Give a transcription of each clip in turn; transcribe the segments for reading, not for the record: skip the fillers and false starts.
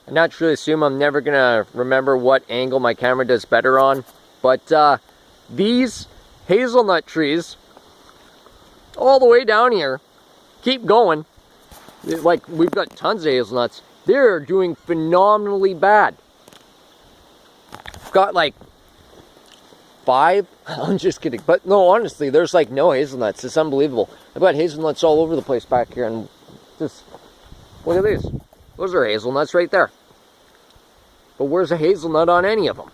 I naturally assume I'm never gonna remember what angle my camera does better on, but these hazelnut trees all the way down here keep going. Like, we've got tons of hazelnuts. They're doing phenomenally bad. I've got like 5. I'm just kidding. But no, honestly, there's like no hazelnuts. It's unbelievable. I've got hazelnuts all over the place back here, and just look at these. Those are hazelnuts right there. But where's a hazelnut on any of them?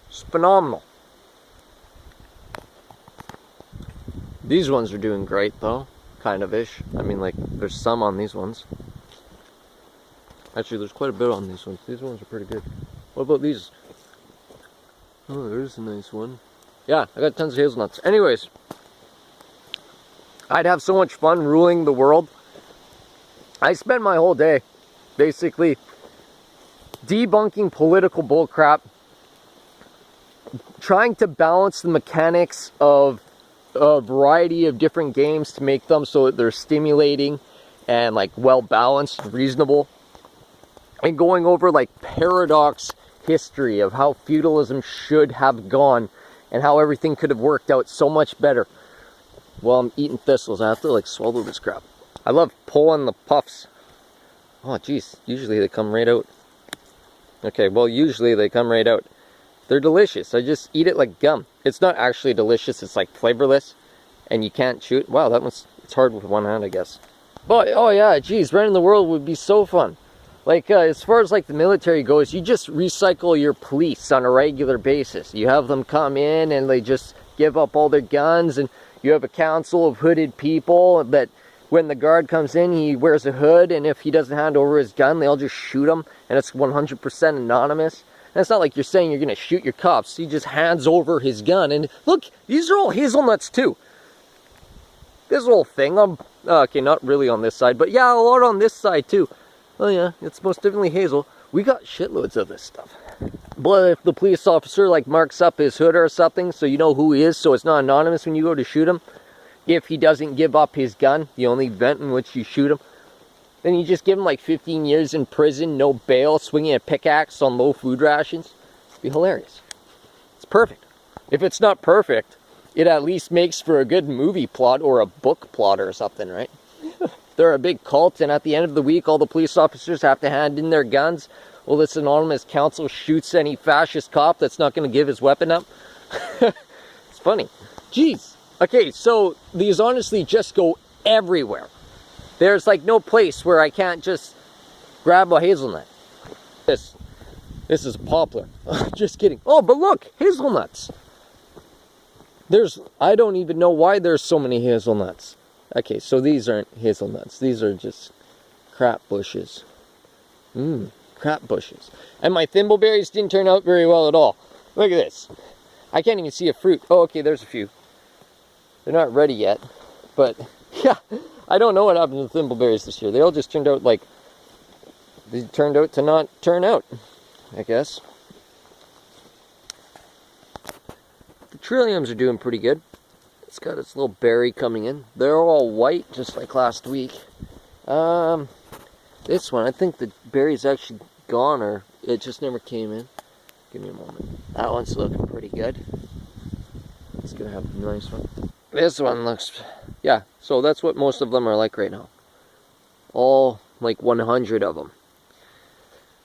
It's phenomenal. These ones are doing great though. Kind of ish. I mean, like, there's some on these ones. Actually, there's quite a bit on these ones. These ones are pretty good. What about these? Oh, there's a nice one. Yeah, I got tons of hazelnuts. Anyways, I'd have so much fun ruling the world. I spend my whole day basically debunking political bullcrap, trying to balance the mechanics of a variety of different games to make them so that they're stimulating and like well balanced, reasonable, and going over like paradox history of how feudalism should have gone and how everything could have worked out so much better. Well, I'm eating thistles. I have to like swallow this crap. I love pulling the puffs. Oh geez, usually they come right out. Okay, well, usually they come right out. They're delicious. I just eat it like gum. It's not actually delicious. It's like flavorless, and you can't chew it. Wow, that one's, it's hard with one hand, I guess. But oh yeah, geez, running the world would be so fun. Like as far as like the military goes, you just recycle your police on a regular basis. You have them come in and they just give up all their guns, and you have a council of hooded people that when the guard comes in, he wears a hood, and if he doesn't hand over his gun, they'll just shoot him, and it's 100% anonymous. And it's not like you're saying you're going to shoot your cops. He just hands over his gun. And look, these are all hazelnuts too. This whole thing, okay, not really on this side, but yeah, a lot on this side too. Oh yeah, it's most definitely hazel. We got shitloads of this stuff. But if the police officer like marks up his hood or something, so you know who he is, so it's not anonymous when you go to shoot him, if he doesn't give up his gun, the only event in which you shoot him, then you just give him like 15 years in prison, no bail, swinging a pickaxe on low food rations. It'd be hilarious. It's perfect. If it's not perfect, it at least makes for a good movie plot or a book plot or something, right? They're a big cult, and at the end of the week, all the police officers have to hand in their guns. Well, this anonymous council shoots any fascist cop that's not going to give his weapon up. It's funny. Jeez. Okay, so these honestly just go everywhere. There's like no place where I can't just grab a hazelnut. This is poplar. Just kidding. Oh, but look, hazelnuts. I don't even know why there's so many hazelnuts. Okay, so these aren't hazelnuts. These are just crap bushes. Crap bushes. And my thimbleberries didn't turn out very well at all. Look at this. I can't even see a fruit. Oh, okay, there's a few. They're not ready yet. But, yeah, I don't know what happened to the thimbleberries this year. They all just turned out like, they turned out to not turn out, I guess. The trilliums are doing pretty good. It's got its little berry coming in. They're all white, just like last week. This one, I think the berry's actually gone, or it just never came in. Give me a moment. That one's looking pretty good. It's gonna have a nice one. This one looks, yeah, so that's what most of them are like right now. All like 100 of them.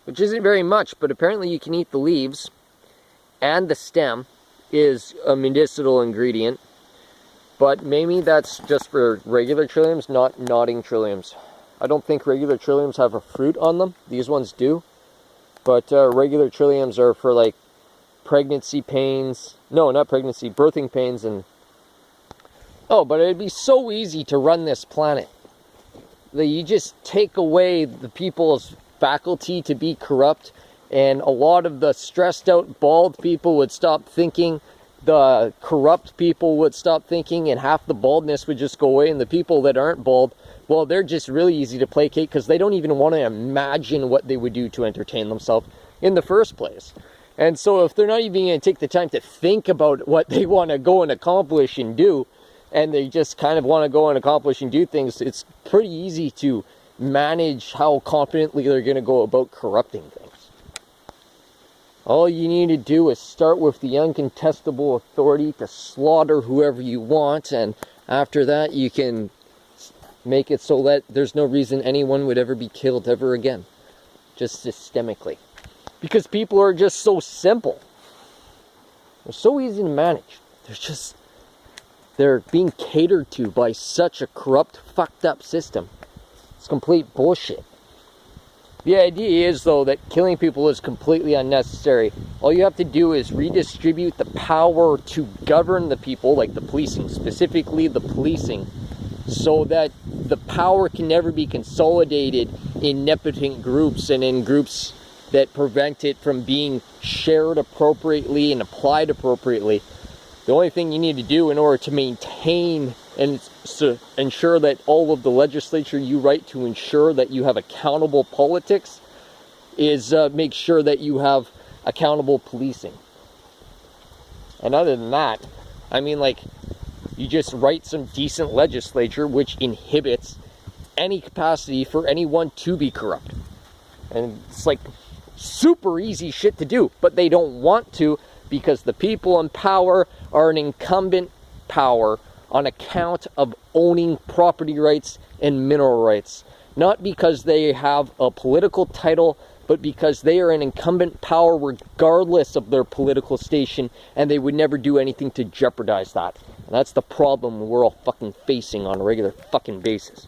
Which isn't very much, but apparently you can eat the leaves, and the stem is a medicinal ingredient. But maybe that's just for regular trilliums, not nodding trilliums. I don't think regular trilliums have a fruit on them. These ones do. But regular trilliums are for like pregnancy pains. No, not pregnancy, birthing pains. And oh, but it'd be so easy to run this planet. That you just take away the people's faculty to be corrupt, and a lot of the stressed out bald people would stop thinking. The corrupt people would stop thinking, and half the baldness would just go away, and the people that aren't bald, well, they're just really easy to placate because they don't even want to imagine what they would do to entertain themselves in the first place. And so if they're not even going to take the time to think about what they want to go and accomplish and do, and they just kind of want to go and accomplish and do things, it's pretty easy to manage how confidently they're going to go about corrupting things. All you need to do is start with the uncontestable authority to slaughter whoever you want, and after that you can make it so that there's no reason anyone would ever be killed ever again. Just systemically. Because people are just so simple. They're so easy to manage. They're being catered to by such a corrupt, fucked up system. It's complete bullshit. The idea is, though, that killing people is completely unnecessary. All you have to do is redistribute the power to govern the people, like the policing, specifically the policing, so that the power can never be consolidated in nepotent groups and in groups that prevent it from being shared appropriately and applied appropriately. The only thing you need to do in order to maintain and ensure that all of the legislature you write to ensure that you have accountable politics is make sure that you have accountable policing. And other than that, I mean, like, you just write some decent legislature which inhibits any capacity for anyone to be corrupt. And it's like super easy shit to do, but they don't want to, because the people in power are an incumbent power on account of owning property rights and mineral rights. Not because they have a political title, but because they are an incumbent power regardless of their political station, and they would never do anything to jeopardize that. And that's the problem we're all fucking facing on a regular fucking basis.